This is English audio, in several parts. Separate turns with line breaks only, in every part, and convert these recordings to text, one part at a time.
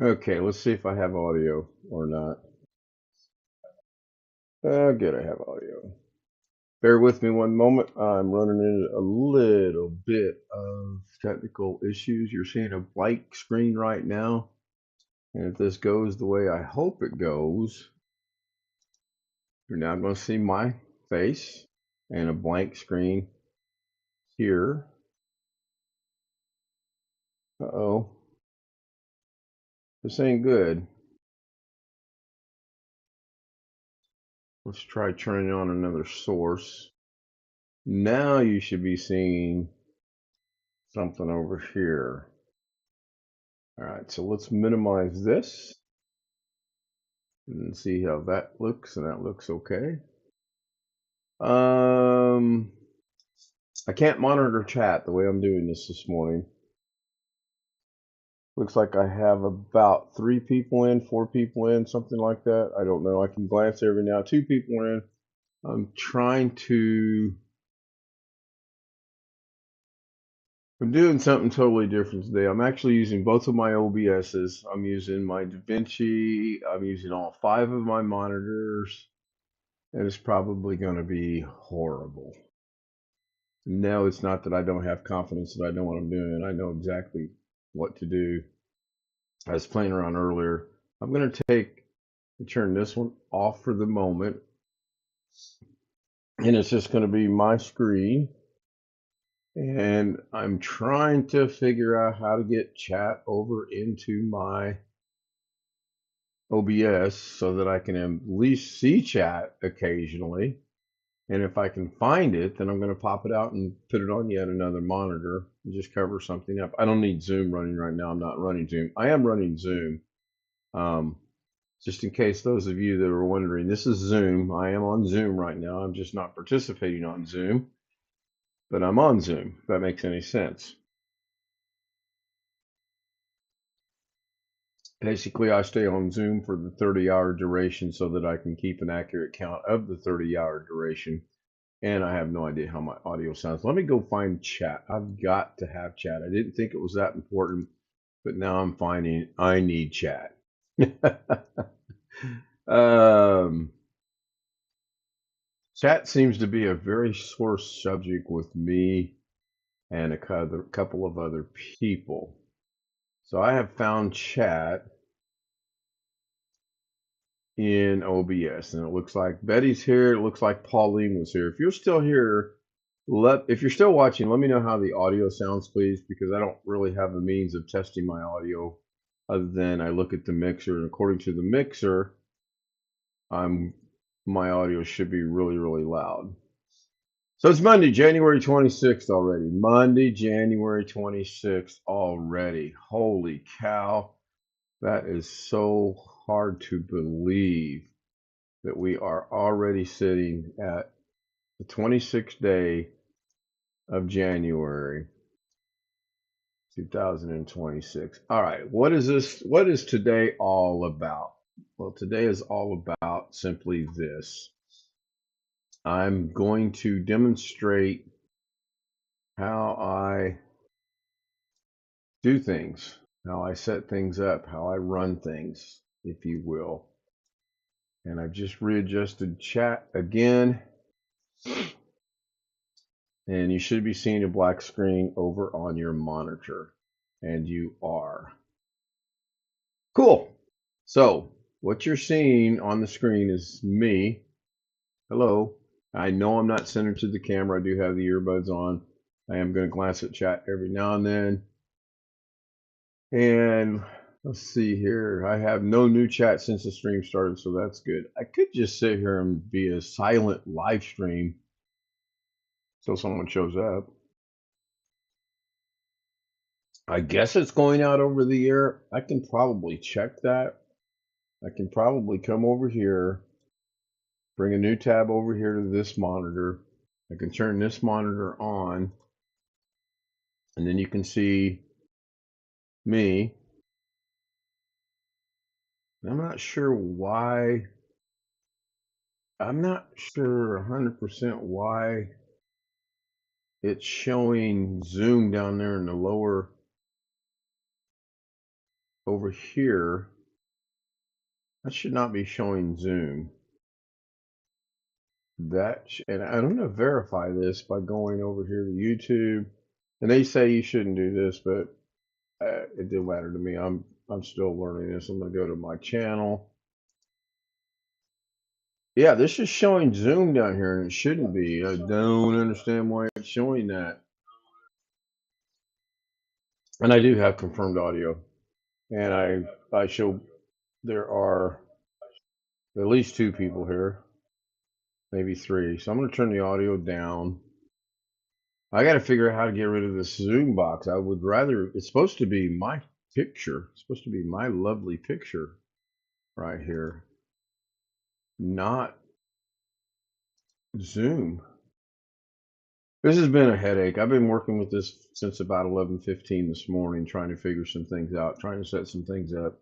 Okay, let's see if I have audio or not. Good, I have audio. Bear with me one moment. I'm running into a little bit of technical issues. You're seeing a blank screen right now. And if this goes the way I hope it goes, you're now going to see my face and a blank screen here. Uh-oh, this ain't good. Let's try turning on another source. Now you should be seeing something over here. All right, so let's minimize this and see how that looks, and that looks okay. Um, I can't monitor chat the way I'm doing this morning. Looks like I have about 3 people in, 4 people in, something like that. I don't know. I can glance every now. 2 people in. I'm trying to. I'm doing something totally different today. I'm actually using both of my OBSs. I'm using my Davinci. I'm using all 5 of my monitors. And it's probably going to be horrible. No, it's not that I don't have confidence that I know what I'm doing. I know exactly what to do. I was playing around earlier. I'm going to turn this one off for the moment. And it's just going to be my screen. And I'm trying to figure out how to get chat over into my OBS so that I can at least see chat occasionally. And if I can find it, then I'm going to pop it out and put it on yet another monitor and just cover something up. I don't need Zoom running right now. I'm not running Zoom. I am running Zoom. Um, just in case those of you that are wondering, this is Zoom. I am on Zoom right now. I'm just not participating on Zoom, but I'm on Zoom, if that makes any sense. Basically, I stay on Zoom for the 30-hour duration so that I can keep an accurate count of the 30-hour duration. And I have no idea how my audio sounds. Let me go find chat. I've got to have chat. I didn't think it was that important, but now I'm finding I need chat. um, Chat seems to be a very sore subject with me and a couple of other people. So I have found chat in OBS, and it looks like Betty's here. It looks like Pauline was here. If you're still here, if you're still watching, let me know how the audio sounds, please, because I don't really have a means of testing my audio other than I look at the mixer, and according to the mixer, I'm my audio should be really, really loud. So it's Monday, January 26th already. Monday, January 26th already. Holy cow. That is so hard to believe that we are already sitting at the 26th day of January 2026. All right, what is this? What is today all about? Well, today is all about simply this. I'm going to demonstrate how I do things, how I set things up, how I run things, if you will. And I've just readjusted chat again. And you should be seeing a black screen over on your monitor. And you are. Cool. So, what you're seeing on the screen is me. Hello. I know I'm not centered to the camera. I do have the earbuds on. I am going to glance at chat every now and then. And let's see here. I have no new chat since the stream started, so that's good. I could just sit here and be a silent live stream till someone shows up. I guess it's going out over the air. I can probably check that. I can probably come over here, bring a new tab over here to this monitor. I can turn this monitor on, and then you can see me. I'm not sure why. I'm not sure 100% why it's showing Zoom down there in the lower over here, that should not be showing zoom. And I'm going to verify this by going over here to YouTube. And they say you shouldn't do this, but it didn't matter to me. I'm still learning this. I'm going to go to my channel. Yeah, this is showing zoom down here, and it shouldn't be. I don't understand why it's showing that. And I do have confirmed audio, and I show there are at least 2 people here, maybe 3. So I'm going to turn the audio down. I got to figure out how to get rid of this zoom box. I would rather, it's supposed to be my picture. It's supposed to be my lovely picture right here, not zoom. This has been a headache. I've been working with this since about 11:15 this morning, trying to figure some things out, trying to set some things up.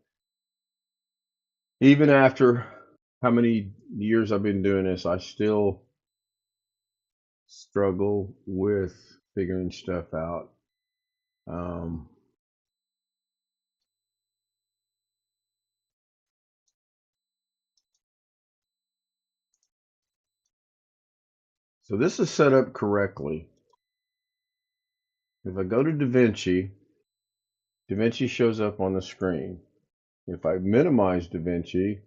Even after how many years I've been doing this, I still struggle with figuring stuff out. So this is set up correctly. If I go to Davinci, Davinci shows up on the screen. If I minimize Davinci,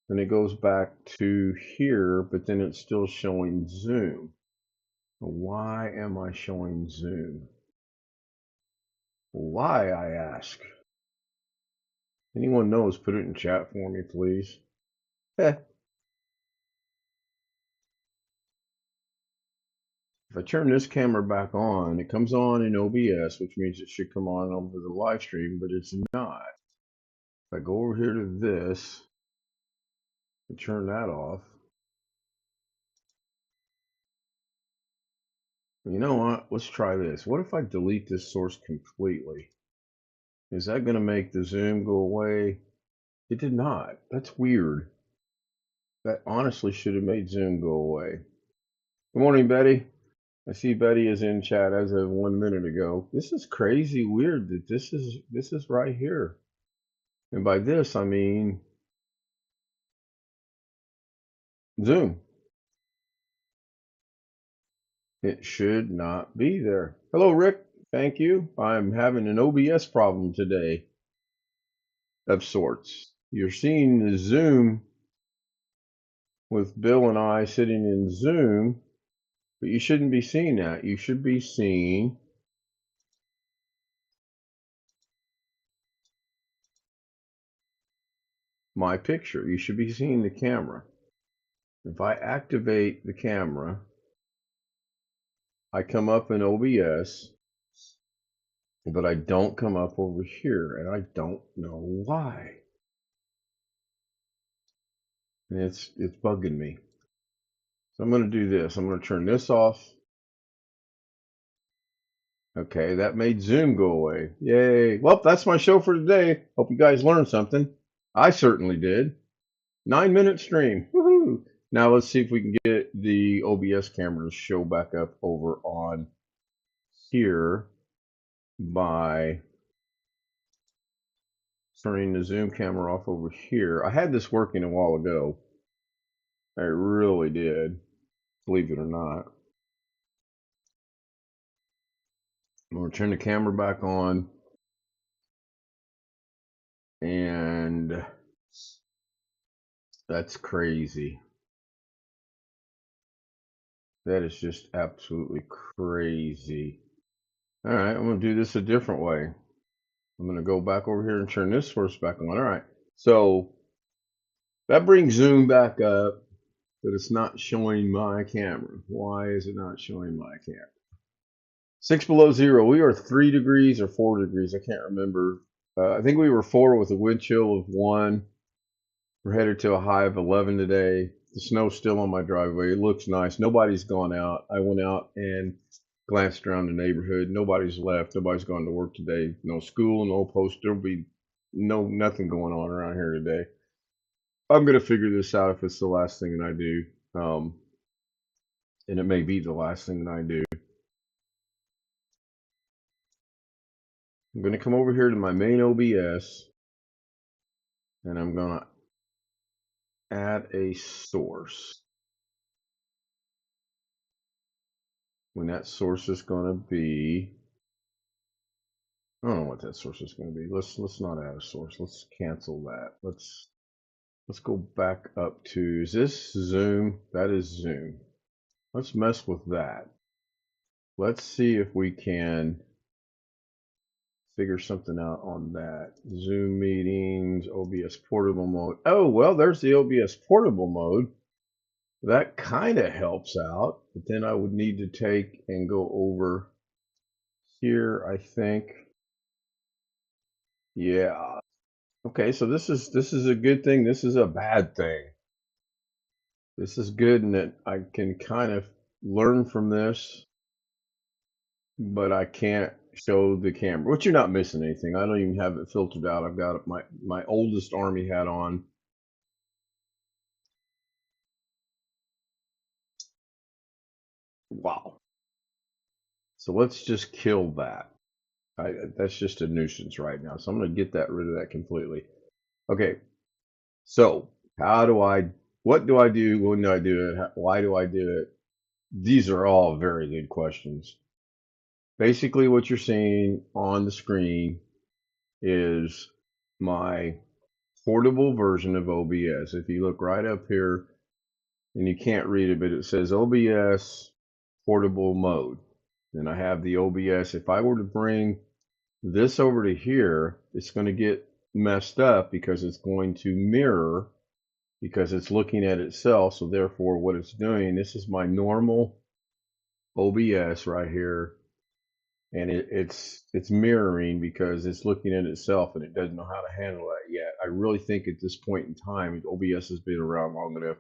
then it goes back to here, but then it's still showing zoom. Why am I showing zoom? Why, I ask? Anyone knows, put it in chat for me, please. If I turn this camera back on, it comes on in OBS, which means it should come on over the live stream, but it's not. If I go over here to this and turn that off, you know what? Let's try this. What if I delete this source completely? Is that going to make the zoom go away? It did not. That's weird. That honestly should have made zoom go away. Good morning, Betty. I see Betty is in chat as of 1 minute ago. This is crazy weird that this is right here. And by this I mean Zoom. It should not be there. Hello, Rick. Thank you. I'm having an OBS problem today of sorts. You're seeing the Zoom with Bill and I sitting in Zoom, but you shouldn't be seeing that. You should be seeing my picture. You should be seeing the camera. If I activate the camera, I come up in OBS, but I don't come up over here, and I don't know why. And it's bugging me. So I'm going to do this. I'm going to turn this off. Okay, that made Zoom go away. Yay. Well, that's my show for today. Hope you guys learned something. I certainly did. 9-minute stream. Woohoo! Now let's see if we can get the OBS camera to show back up over on here by turning the Zoom camera off over here. I had this working a while ago. I really did, believe it or not. I'm going to turn the camera back on, and that's crazy. That is just absolutely crazy. All right, I'm going to do this a different way. I'm going to go back over here and turn this source back on. All right, so that brings Zoom back up, but it's not showing my camera. Why is it not showing my camera? 6 below zero. We are 3 degrees or 4 degrees. I can't remember. I think we were 4 with a wind chill of 1. We're headed to a high of 11 today. The snow's still on my driveway. It looks nice. Nobody's gone out. I went out and glanced around the neighborhood. Nobody's left. Nobody's gone to work today. No school, no post. There'll be nothing going on around here today. I'm going to figure this out if it's the last thing that I do. And it may be the last thing that I do. I'm going to come over here to my main OBS. and I'm going to add a source. When that source is going to be, I don't know what that source is going to be. Let's not add a source. Let's cancel that. Let's go back up to, is this Zoom? That is Zoom. Let's mess with that. Let's see if we can figure something out on that. Zoom meetings, OBS portable mode. Oh, well, there's the OBS portable mode. That kind of helps out, but then I would need to take and go over here, I think. Yeah. Okay, so this is a good thing. This is a bad thing. This is good in that I can kind of learn from this, but I can't show the camera, which you're not missing anything. I don't even have it filtered out. I've got my oldest army hat on. Wow. So let's just kill that. That's just a nuisance right now. So I'm going to get rid of that completely. Okay. So what do I do? When do I do it? Why do I do it? These are all very good questions. Basically, what you're seeing on the screen is my portable version of OBS. If you look right up here, and you can't read it, but it says OBS portable mode. And I have the OBS. If I were to bring this over to here, it's going to get messed up because it's going to mirror, because it's looking at itself. So therefore what it's doing, this is my normal OBS right here, and it's mirroring because it's looking at itself and it doesn't know how to handle that yet. I really think at this point in time, OBS has been around long enough,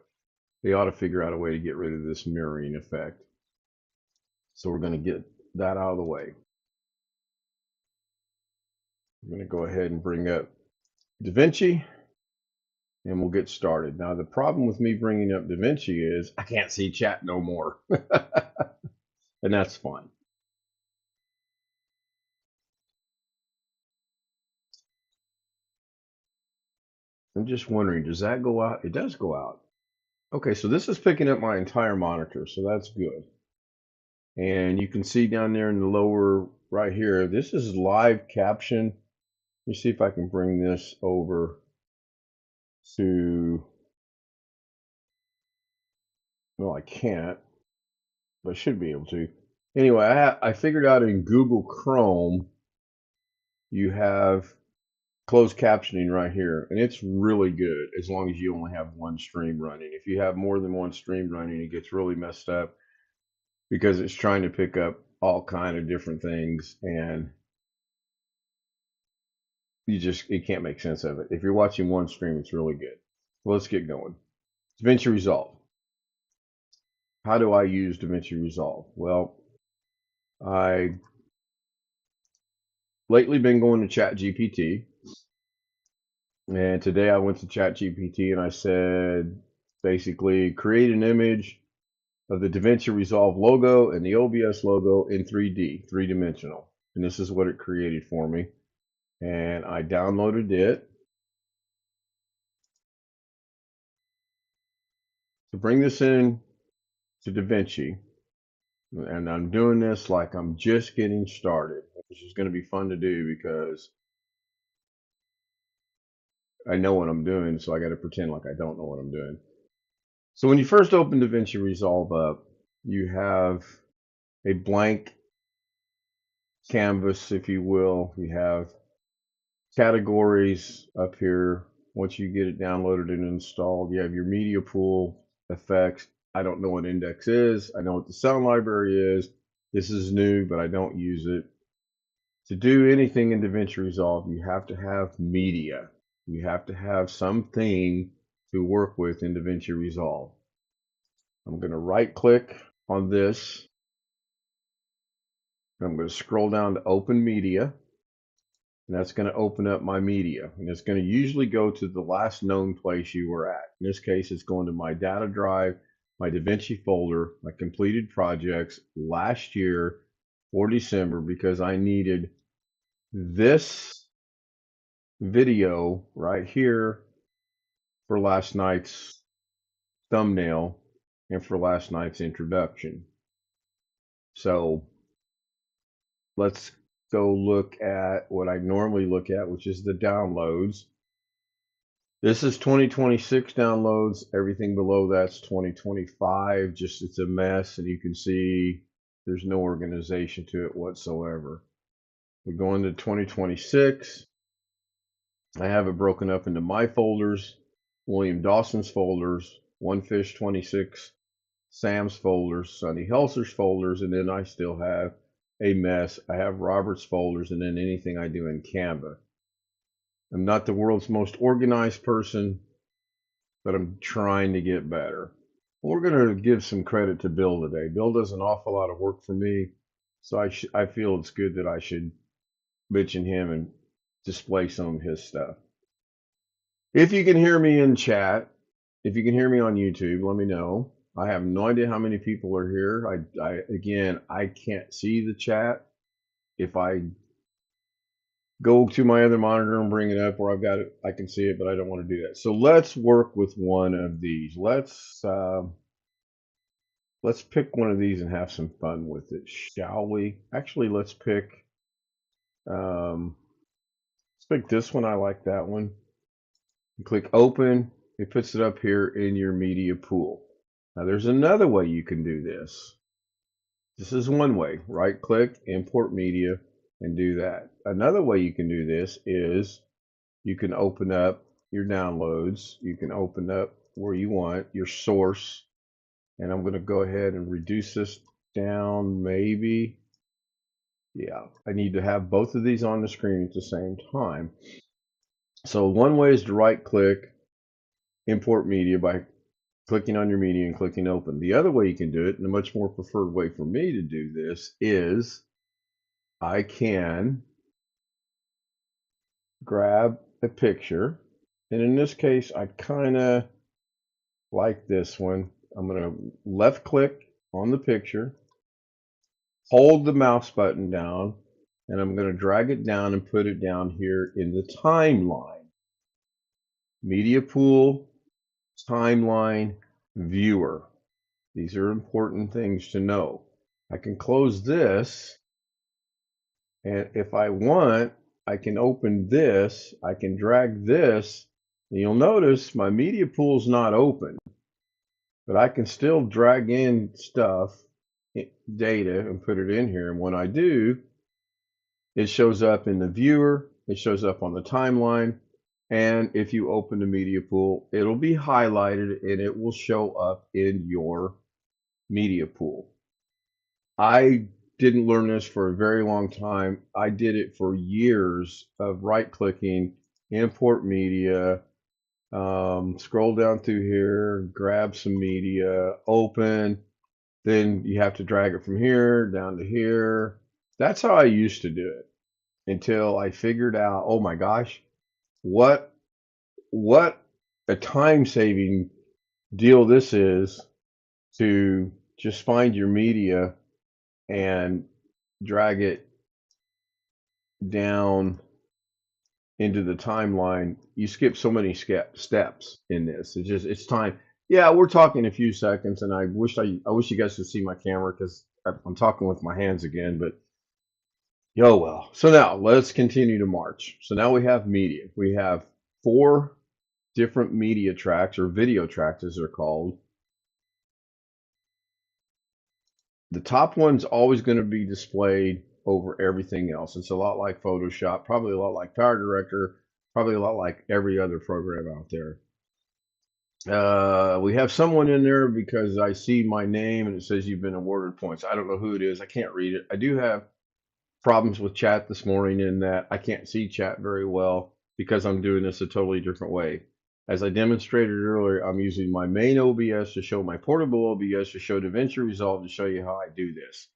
they ought to figure out a way to get rid of this mirroring effect. So we're going to get that out of the way. I'm going to go ahead and bring up Davinci, and we'll get started. Now, the problem with me bringing up Davinci is I can't see chat no more. And that's fine. I'm just wondering, does that go out? It does go out. Okay, so this is picking up my entire monitor, so that's good. And you can see down there in the lower right here, this is live caption. Let me see if I can bring this over to, well, I can't, but I should be able to. Anyway, I figured out in Google Chrome, you have closed captioning right here, and it's really good as long as you only have one stream running. If you have more than one stream running, it gets really messed up because it's trying to pick up all kind of different things, and you can't make sense of it. If you're watching one stream, it's really good. Well, let's get going. DaVinci Resolve. How do I use DaVinci Resolve? Well, I lately been going to ChatGPT, and today I went to ChatGPT and I said, basically, create an image of the DaVinci Resolve logo and the OBS logo in 3D, three-dimensional. And this is what it created for me. And I downloaded it. To bring this in to DaVinci, and I'm doing this like I'm just getting started, which is going to be fun to do because I know what I'm doing, so I got to pretend like I don't know what I'm doing. So when you first open DaVinci Resolve up, you have a blank canvas, if you will. You have categories up here. Once you get it downloaded and installed, you have your media pool effects. I don't know what index is. I know what the sound library is. This is new, but I don't use it. To do anything in DaVinci Resolve, you have to have media. You have to have something to work with in DaVinci Resolve. I'm going to right click on this. I'm going to scroll down to Open Media. And that's going to open up my media. And it's going to usually go to the last known place you were at. In this case, it's going to my data drive, my DaVinci folder, my completed projects last year for December, because I needed this video right here for last night's thumbnail and for last night's introduction. So let's go look at what I normally look at, which is the downloads. This is 2026 downloads. Everything below that's 2025. Just it's a mess, and you can see there's no organization to it whatsoever. We go into 2026. I have it broken up into my folders, William Dawson's folders, One Fish 26, Sam's folders, Sonny Helser's folders, and then I still have a mess. I have Robert's folders, and then anything I do in Canva. I'm not the world's most organized person, but I'm trying to get better. We're going to give some credit to Bill today. Bill does an awful lot of work for me, so I feel it's good that I should mention him and display some of his stuff. If you can hear me in chat, if you can hear me on YouTube, let me know. I have no idea how many people are here. Again, I can't see the chat. If I go to my other monitor and bring it up where I've got it, I can see it, but I don't want to do that. So let's work with one of these. Let's pick one of these and have some fun with it, shall we? Actually, let's pick this one. I like that one. You click open. It puts it up here in your media pool. Now there's another way you can do this. This is one way. Right click, import media, and do that. Another way you can do this is you can open up your downloads. You can open up where you want your source. And I'm going to go ahead and reduce this down maybe. Yeah, I need to have both of these on the screen at the same time. So one way is to right click, import media by clicking on your media and clicking open. The other way you can do it, and a much more preferred way for me to do this, is I can grab a picture. And in this case, I kind of like this one. I'm going to left click on the picture, hold the mouse button down, and I'm going to drag it down and put it down here in the timeline. Media pool, timeline, viewer. These are important things to know. I can close this, and if I want, I can open this, I can drag this, and you'll notice my media pool is not open, but I can still drag in stuff, data, and put it in here. And when I do, it shows up in the viewer, it shows up on the timeline, and if you open the media pool, it'll be highlighted and it will show up in your media pool. I didn't learn this for a very long time. I did it for years of right clicking, import media, scroll down through here, grab some media, open, then you have to drag it from here down to here. That's how I used to do it until I figured out, oh my gosh, what a time saving deal this is to just find your media and drag it down into the timeline. You skip so many steps in this. It's time. Yeah, we're talking a few seconds, and I wish you guys could see my camera because I'm talking with my hands again. But yo, well. So now let's continue to march. So now we have media. We have 4 different media tracks, or video tracks as they're called. The top one's always going to be displayed over everything else. It's a lot like Photoshop, probably a lot like Power Director, probably a lot like every other program out there. We have someone in there because I see my name and it says you've been awarded points. I don't know who it is. I can't read it. I do have problems with chat this morning in that I can't see chat very well because I'm doing this a totally different way. As I demonstrated earlier, I'm using my main OBS to show my portable OBS to show Davinci Resolve to show you how I do this.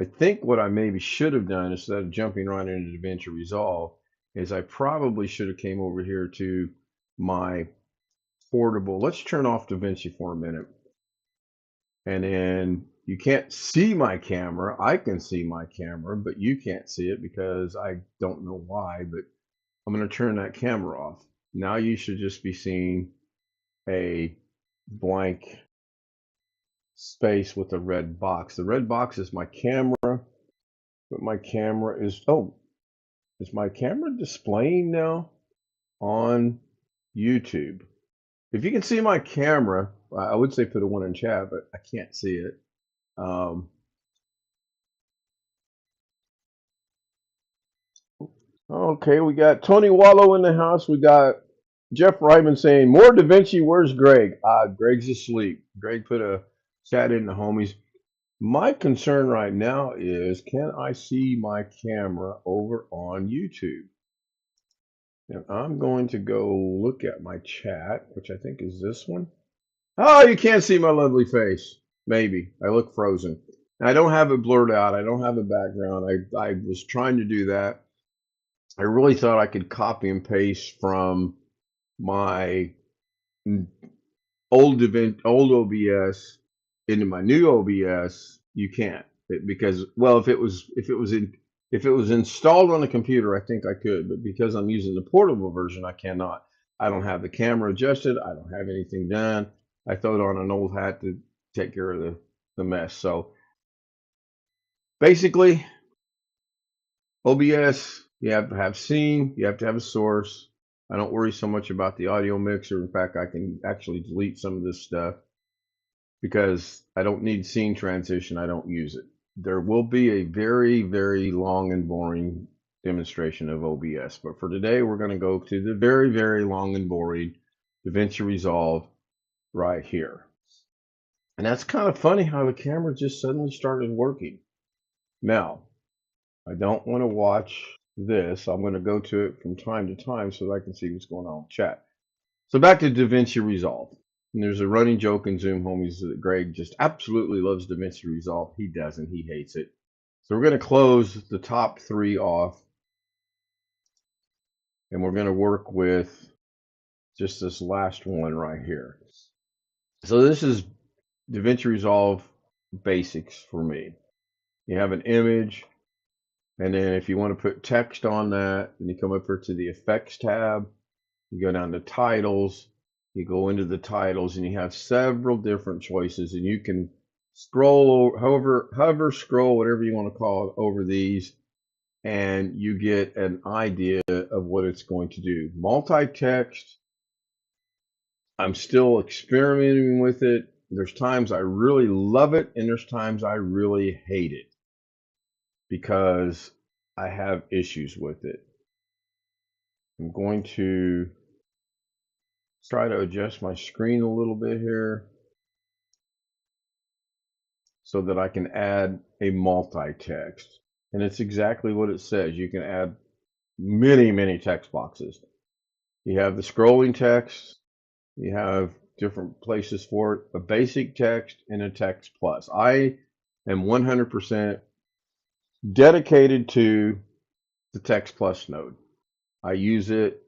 I think what I maybe should have done instead of jumping right into Davinci Resolve is I probably should have came over here to my portable. Let's turn off Davinci for a minute. And then you can't see my camera. I can see my camera, but you can't see it because I don't know why, but I'm going to turn that camera off. Now you should just be seeing a blank space with a red box. The red box is my camera, but my camera is, oh, is my camera displaying now on YouTube? If you can see my camera, I would say put a one in chat, but I can't see it. Okay, we got Tony Wallow in the house. We got Jeff Ryman saying, more Da Vinci, where's Greg? Greg's asleep. Greg put a chat in the homies. My concern right now is, can I see my camera over on YouTube? And I'm going to go look at my chat, which I think is this one. Oh, you can't see my lovely face. Maybe. I look frozen. I don't have it blurred out. I don't have a background. I was trying to do that. I really thought I could copy and paste from my old OBS into my new OBS. You can't because, well, if it was installed on the computer, I think I could, but because I'm using the portable version, I cannot. I don't have the camera adjusted. I don't have anything done. I throw it on an old hat to take care of the mess. So basically, OBS, you have to have scene, you have to have a source. I don't worry so much about the audio mixer. In fact, I can actually delete some of this stuff because I don't need scene transition. I don't use it. There will be a very, very long and boring demonstration of OBS, but for today, we're going to go to the very, very long and boring DaVinci Resolve right here. And that's kind of funny how the camera just suddenly started working. Now, I don't want to watch this. I'm going to go to it from time to time so that I can see what's going on in chat. So back to DaVinci Resolve. And there's a running joke in Zoom, homies, that Greg just absolutely loves DaVinci Resolve. He doesn't. He hates it. So we're going to close the top three off. And we're going to work with just this last one right here. So this is DaVinci Resolve basics for me. You have an image. And then if you want to put text on that, then you come up here to the effects tab, you go down to titles, you go into the titles, and you have several different choices, and you can scroll over, hover, scroll, whatever you want to call it, over these, and you get an idea of what it's going to do. Multi-text, I'm still experimenting with it. There's times I really love it, and there's times I really hate it because I have issues with it. I'm going to try to adjust my screen a little bit here so that I can add a multi-text. And it's exactly what it says. You can add many, many text boxes. You have the scrolling text. You have different places for it, a basic text and a text plus. I am 100% dedicated to the text plus node. I use it.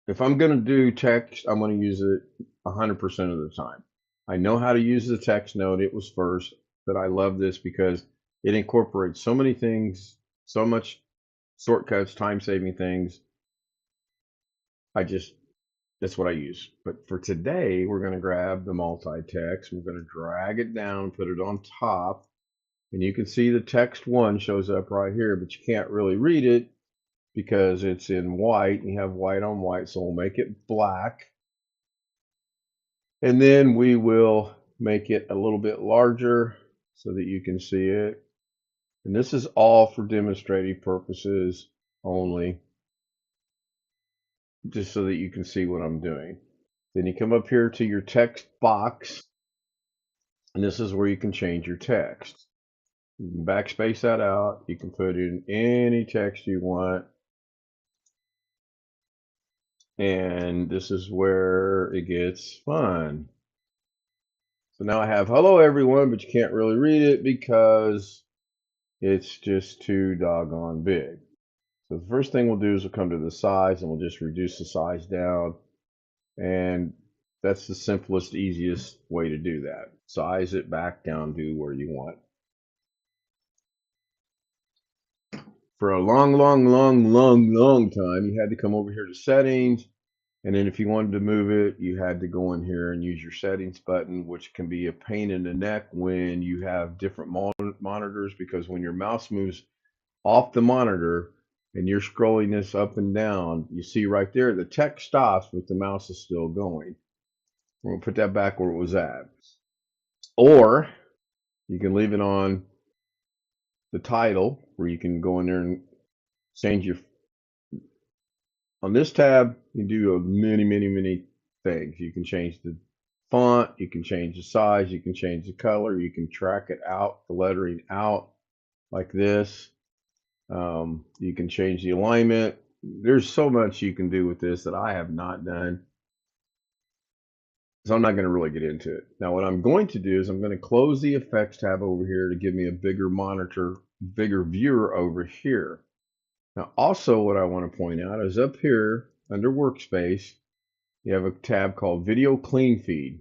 If I'm going to do text, I'm going to use it 100% of the time. I know how to use the text node. It was first, but I love this because it incorporates so many things, so much shortcuts, time-saving things. That's what I use. But for today, we're going to grab the multi-text. We're going to drag it down, put it on top, and you can see the text one shows up right here, but you can't really read it because it's in white. You have white on white, so we'll make it black. And then we will make it a little bit larger so that you can see it. And this is all for demonstrative purposes only, just so that you can see what I'm doing. Then you come up here to your text box, and this is where you can change your text. You can backspace that out. You can put in any text you want. And this is where it gets fun. So now I have hello everyone, but you can't really read it because it's just too doggone big. So the first thing we'll do is we'll come to the size and we'll just reduce the size down. And that's the simplest, easiest way to do that. Size it back down to where you want. For a long time, you had to come over here to settings. And then if you wanted to move it, you had to go in here and use your settings button, which can be a pain in the neck when you have different monitors, because when your mouse moves off the monitor and you're scrolling this up and down, you see right there the text stops, but the mouse is still going. We'll put that back where it was at. Or you can leave it on the title, where you can go in there and change your. On this tab, you do many things. You can change the font, you can change the size, you can change the color, you can track it out, the lettering out like this. You can change the alignment. There's so much you can do with this that I have not done. So I'm not going to really get into it. Now, what I'm going to do is I'm going to close the effects tab over here to give me a bigger monitor, bigger viewer over here. Now, also what I want to point out is up here under workspace, you have a tab called video clean feed.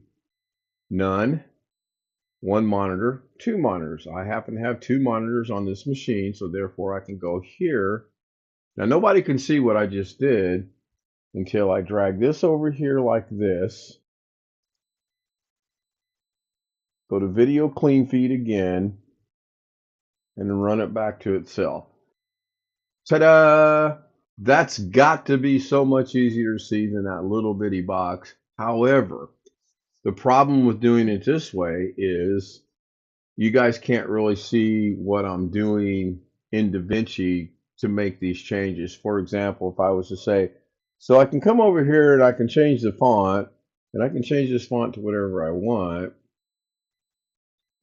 None, one monitor, two monitors. I happen to have two monitors on this machine, so therefore I can go here. Now, nobody can see what I just did until I drag this over here like this. Go to video clean feed again, and then run it back to itself. Ta-da! That's got to be so much easier to see than that little bitty box. However, the problem with doing it this way is you guys can't really see what I'm doing in Davinci to make these changes. For example, if I was to say, so I can come over here and I can change the font, and I can change this font to whatever I want.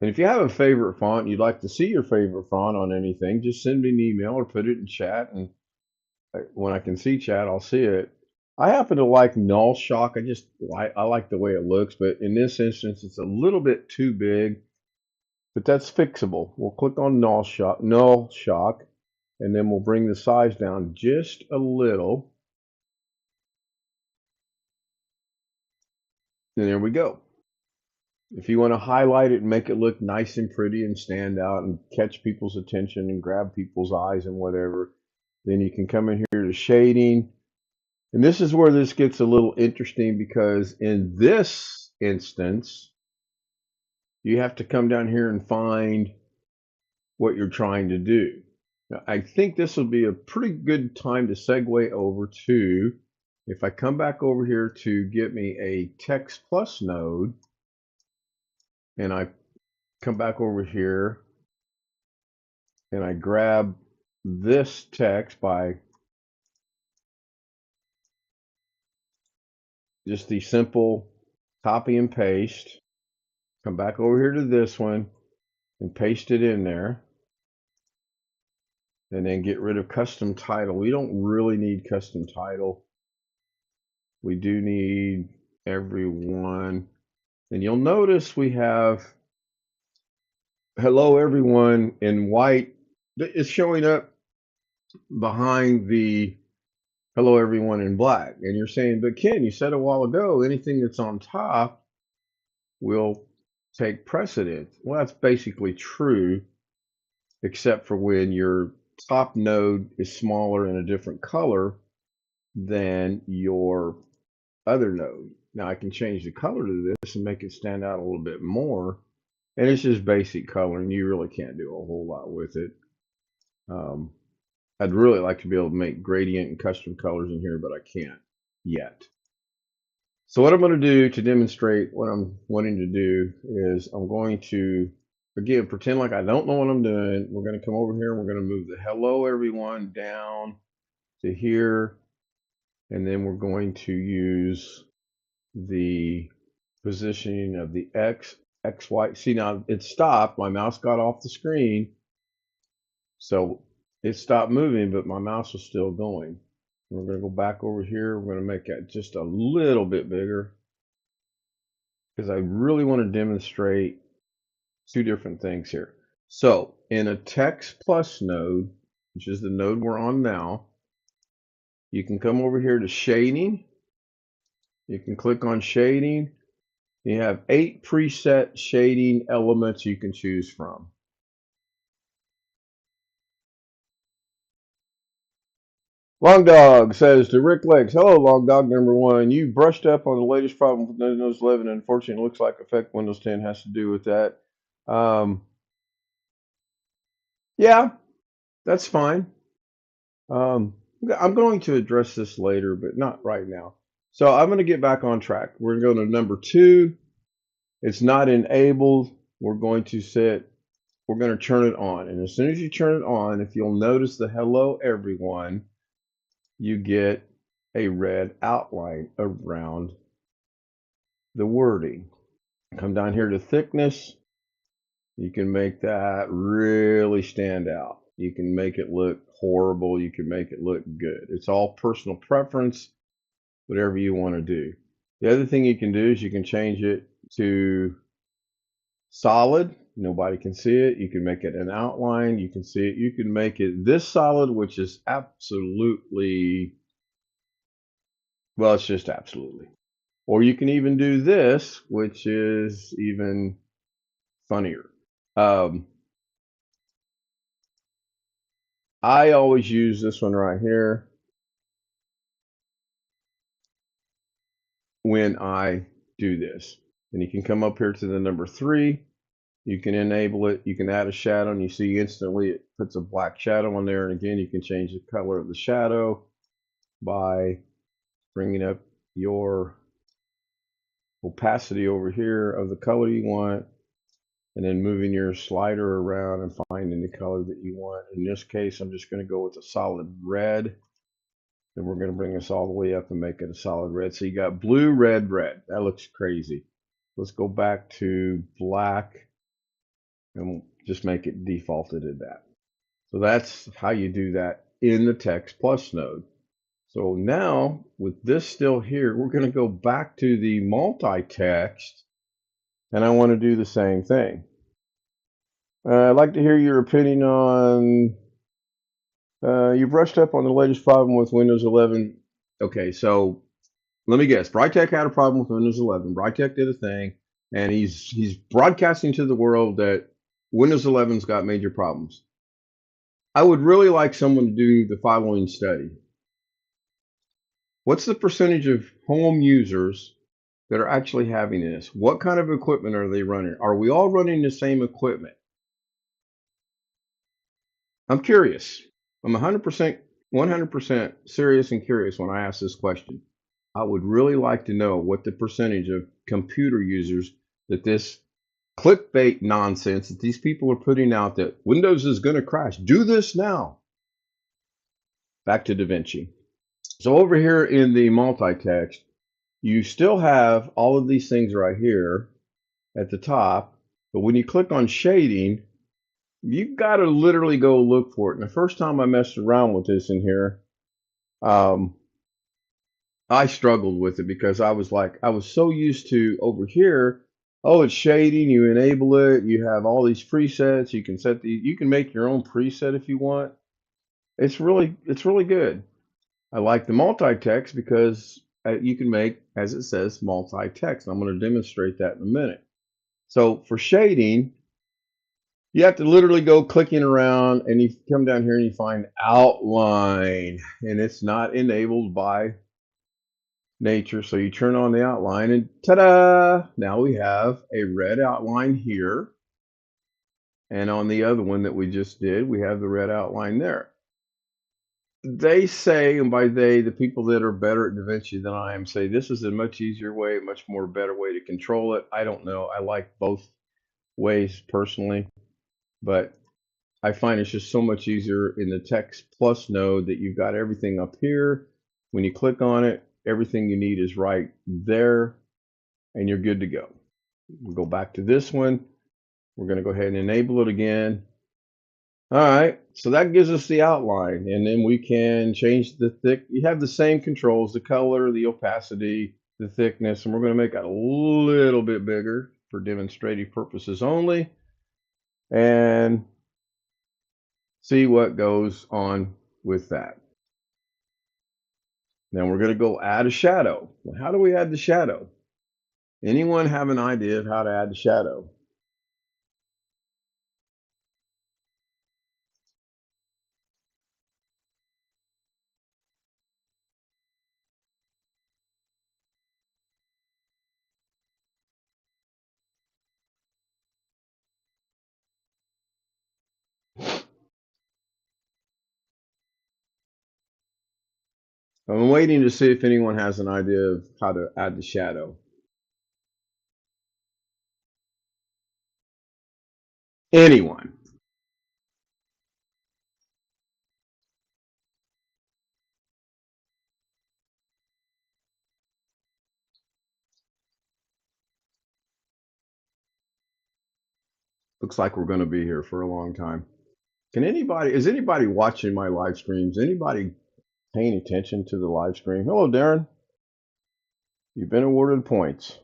And if you have a favorite font and you'd like to see your favorite font on anything, just send me an email or put it in chat. And when I can see chat, I'll see it. I happen to like null shock. I like the way it looks, but in this instance, it's a little bit too big. But that's fixable. We'll click on null shock, and then we'll bring the size down just a little. And there we go. If you want to highlight it and make it look nice and pretty and stand out and catch people's attention and grab people's eyes and whatever, then you can come in here to shading. And this is where this gets a little interesting, because in this instance, you have to come down here and find what you're trying to do. Now, I think this will be a pretty good time to segue over to, if I come back over here to get me a text plus node, and I come back over here and I grab this text by just the simple copy and paste, come back over here to this one and paste it in there, and then get rid of custom title. We don't really need custom title. We do need everyone. And you'll notice we have hello everyone in white. It's showing up behind the hello everyone in black. And you're saying, but Ken, you said a while ago, anything that's on top will take precedence. Well, that's basically true, except for when your top node is smaller and a different color than your other node. Now I can change the color to this and make it stand out a little bit more. And it's just basic coloring. You really can't do a whole lot with it. I'd really like to be able to make gradient and custom colors in here, but I can't yet. So what I'm going to do to demonstrate what I'm wanting to do is I'm going to, again, pretend like I don't know what I'm doing. We're going to come over here and we're going to move the hello everyone down to here. And then we're going to use the positioning of the X, Y. See, now it stopped. My mouse got off the screen. So it stopped moving, but my mouse was still going. We're going to go back over here. We're going to make that just a little bit bigger, because I really want to demonstrate two different things here. So in a text plus node, which is the node we're on now, you can come over here to shading. You can click on shading. You have 8 preset shading elements you can choose from. Long Dog says to Rick Legs, hello, Long Dog number one. You brushed up on the latest problem with Windows 11. Unfortunately, it looks like Effect Windows 10 has to do with that. Um, yeah, that's fine. Um, I'm going to address this later, but not right now. So I'm going to get back on track. We're going to number two. It's not enabled. We're going to turn it on. And as soon as you turn it on, if you'll notice the hello everyone, you get a red outline around the wording. Come down here to thickness. You can make that really stand out. You can make it look horrible. You can make it look good. It's all personal preference, whatever you want to do. The other thing you can do is you can change it to solid. Nobody can see it. You can make it an outline. You can see it. You can make it this solid, which is absolutely, well, it's just absolutely. Or you can even do this, which is even funnier. Um, I always use this one right here when I do this. And you can come up here to the number 3. You can enable it. You can add a shadow, and you see instantly it puts a black shadow on there. And again, you can change the color of the shadow by bringing up your opacity over here of the color you want, and then moving your slider around and finding the color that you want. In this case, I'm just going to go with a solid red. Then we're going to bring this all the way up and make it a solid red. So you got blue, red, red. That looks crazy. Let's go back to black and we'll just make it defaulted at that. So that's how you do that in the Text Plus node. So now with this still here, we're going to go back to the multi-text and I want to do the same thing. I'd like to hear your opinion on, you brushed up on the latest problem with Windows 11. Okay, so let me guess. Brightech had a problem with Windows 11. Brightech did a thing, and he's broadcasting to the world that Windows 11's got major problems. I would really like someone to do the following study. What's the percentage of home users that are actually having this? What kind of equipment are they running? Are we all running the same equipment? I'm curious. I'm 100% serious and curious when I ask this question. I would really like to know what the percentage of computer users that this clickbait nonsense that these people are putting out, that Windows is going to crash. Do this now. Back to Davinci. So over here in the multi-text, you still have all of these things right here at the top. But when you click on shading, you got to literally go look for it. And the first time I messed around with this in here, um, I struggled with it because I was so used to over here. Oh, it's shading. You enable it. You have all these presets. You can you can make your own preset if you want. It's really good. I like the multi-text because you can make, as it says, multi-text. I'm going to demonstrate that in a minute. So for shading, you have to literally go clicking around and you come down here and you find outline, and it's not enabled by nature. So you turn on the outline and ta-da! Now we have a red outline here. And on the other one that we just did, we have the red outline there. They say, and by they, the people that are better at DaVinci than I am, say this is a much easier way, much more better way to control it. I don't know. I like both ways personally, but I find it's just so much easier in the Text Plus node that you've got everything up here. When you click on it, everything you need is right there, and you're good to go. We'll go back to this one. We're going to go ahead and enable it again. All right, so that gives us the outline, and then we can change the thick. You have the same controls, the color, the opacity, the thickness, and we're going to make it a little bit bigger for demonstrative purposes only, and see what goes on with that. Then we're going to go add a shadow. Well, how do we add the shadow? Anyone have an idea of how to add the shadow? I'm waiting to see if anyone has an idea of how to add the shadow. Anyone. Looks like we're going to be here for a long time. Is anybody watching my live streams? Anybody paying attention to the live stream? Hello, Darren. You've been awarded points.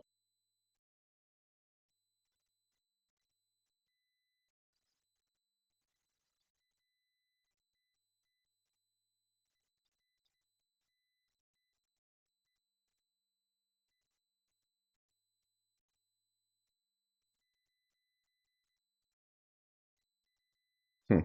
Hmm.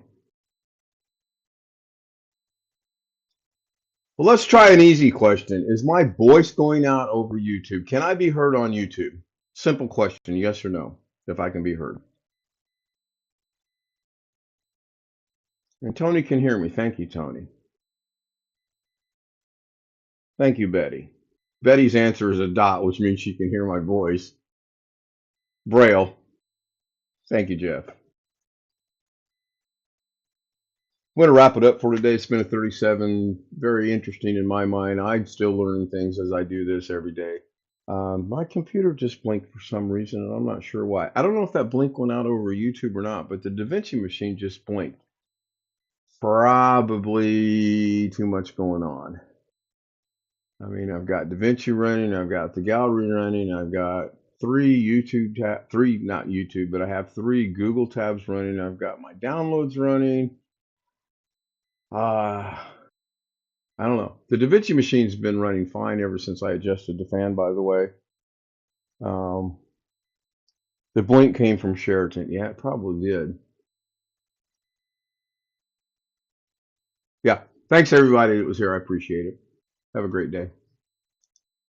Well, let's try an easy question. Is my voice going out over YouTube? Can I be heard on YouTube? Simple question, yes or no, if I can be heard. And Tony can hear me. Thank you, Tony. Thank you, Betty. Betty's answer is a dot, which means she can hear my voice. Braille. Thank you, Jeff. I'm going to wrap it up for today. It's been a 37. Very interesting in my mind. I'm still learning things as I do this every day. My computer just blinked for some reason, and I'm not sure why. I don't know if that blink went out over YouTube or not, but the Davinci machine just blinked. Probably too much going on. I mean, I've got Davinci running, I've got the gallery running, I've got not YouTube, but I have 3 Google tabs running. I've got my downloads running. Uh, I don't know. The Davinci machine's been running fine ever since I adjusted the fan, by the way. Um, the blink came from Sheraton. Yeah, it probably did. Yeah. Thanks everybody that was here. I appreciate it. Have a great day.